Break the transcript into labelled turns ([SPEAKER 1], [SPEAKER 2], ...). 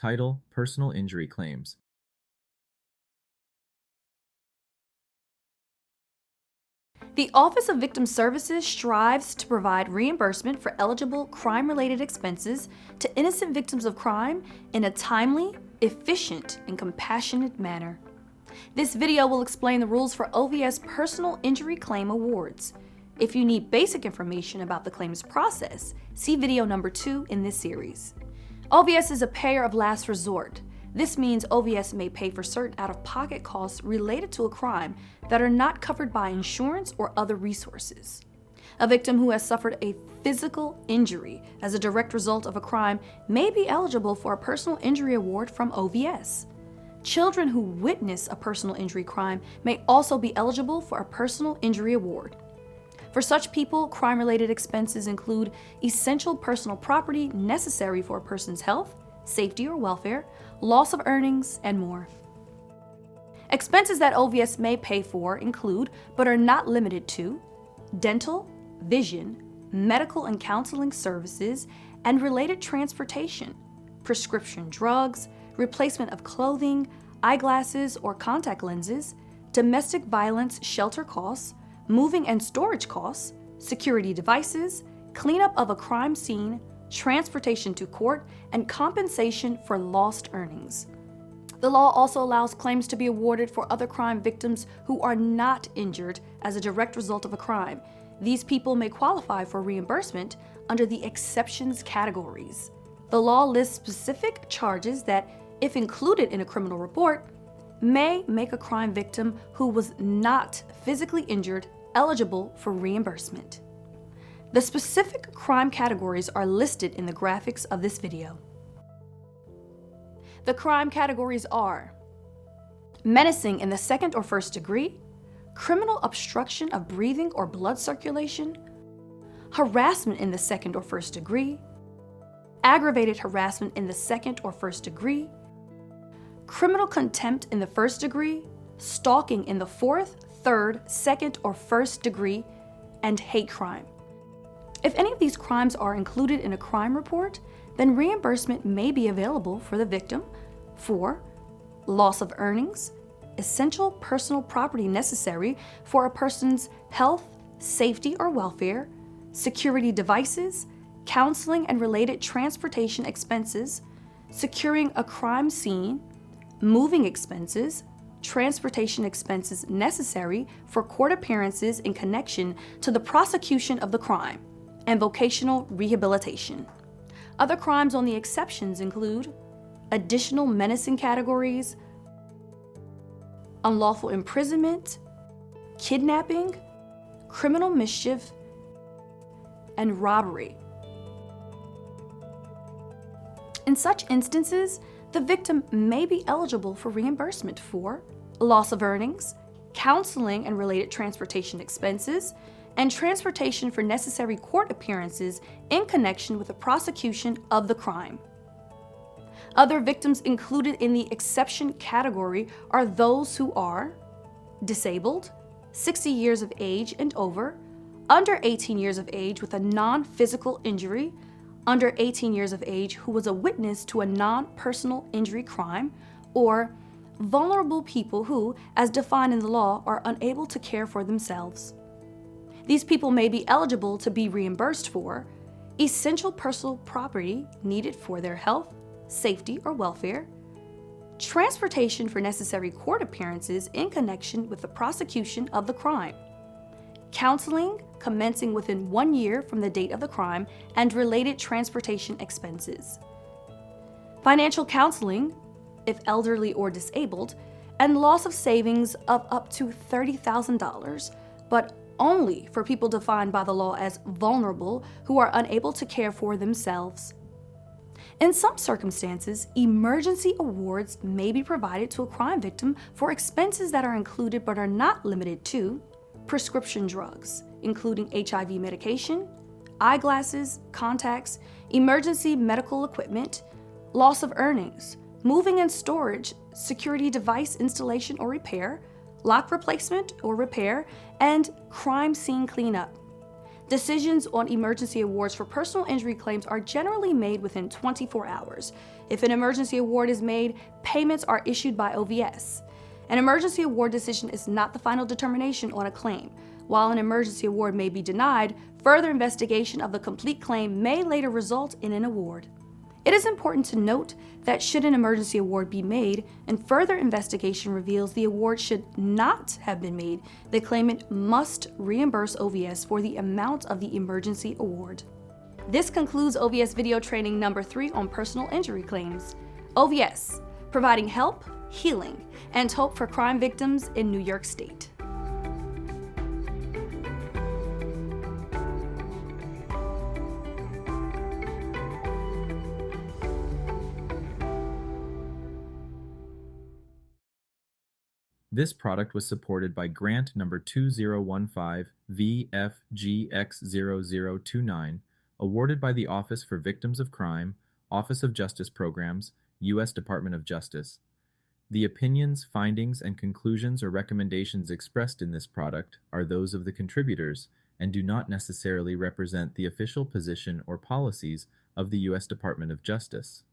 [SPEAKER 1] Title: Personal Injury Claims.
[SPEAKER 2] The Office of Victim Services strives to provide reimbursement for eligible crime-related expenses to innocent victims of crime in a timely, efficient, and compassionate manner. This video will explain the rules for OVS Personal Injury Claim Awards. If you need basic information about the claims process, see video number 2 in this series. OVS is a payer of last resort. This means OVS may pay for certain out-of-pocket costs related to a crime that are not covered by insurance or other resources. A victim who has suffered a physical injury as a direct result of a crime may be eligible for a personal injury award from OVS. Children who witness a personal injury crime may also be eligible for a personal injury award. For such people, crime-related expenses include essential personal property necessary for a person's health, safety, or welfare, loss of earnings, and more. Expenses that OVS may pay for include, but are not limited to, dental, vision, medical and counseling services, and related transportation, prescription drugs, replacement of clothing, eyeglasses or contact lenses, domestic violence shelter costs, moving and storage costs, security devices, cleanup of a crime scene, transportation to court, and compensation for lost earnings. The law also allows claims to be awarded for other crime victims who are not injured as a direct result of a crime. These people may qualify for reimbursement under the exceptions categories. The law lists specific charges that, if included in a criminal report, may make a crime victim who was not physically injured eligible for reimbursement. The specific crime categories are listed in the graphics of this video. The crime categories are menacing in the second or first degree, criminal obstruction of breathing or blood circulation, harassment in the second or first degree, aggravated harassment in the second or first degree, criminal contempt in the first degree, stalking in the fourth, third, second, or first degree, and hate crime. If any of these crimes are included in a crime report, then reimbursement may be available for the victim for loss of earnings, essential personal property necessary for a person's health, safety, or welfare, security devices, counseling and related transportation expenses, securing a crime scene, moving expenses, transportation expenses necessary for court appearances in connection to the prosecution of the crime, and vocational rehabilitation. Other crimes on the exceptions include additional menacing categories, unlawful imprisonment, kidnapping, criminal mischief, and robbery. In such instances, the victim may be eligible for reimbursement for loss of earnings, counseling and related transportation expenses, and transportation for necessary court appearances in connection with the prosecution of the crime. Other victims included in the exception category are those who are disabled, 60 years of age and over, under 18 years of age with a non-physical injury, under 18 years of age who was a witness to a non-personal injury crime, or vulnerable people who, as defined in the law, are unable to care for themselves. These people may be eligible to be reimbursed for essential personal property needed for their health, safety, or welfare, transportation for necessary court appearances in connection with the prosecution of the crime, counseling commencing within 1 year from the date of the crime and related transportation expenses, financial counseling, if elderly or disabled, and loss of savings of up to $30,000, but only for people defined by the law as vulnerable who are unable to care for themselves. In some circumstances, emergency awards may be provided to a crime victim for expenses that are included but are not limited to prescription drugs, including HIV medication, eyeglasses, contacts, emergency medical equipment, loss of earnings, moving and storage, security device installation or repair, lock replacement or repair, and crime scene cleanup. Decisions on emergency awards for personal injury claims are generally made within 24 hours. If an emergency award is made, payments are issued by OVS. An emergency award decision is not the final determination on a claim. While an emergency award may be denied, further investigation of the complete claim may later result in an award. It is important to note that should an emergency award be made and further investigation reveals the award should not have been made, the claimant must reimburse OVS for the amount of the emergency award. This concludes OVS video training number 3 on personal injury claims. OVS, providing help, healing, and hope for crime victims in New York State.
[SPEAKER 1] This product was supported by grant number 2015-VFGX0029, awarded by the Office for Victims of Crime, Office of Justice Programs, U.S. Department of Justice. The opinions, findings, and conclusions or recommendations expressed in this product are those of the contributors and do not necessarily represent the official position or policies of the U.S. Department of Justice.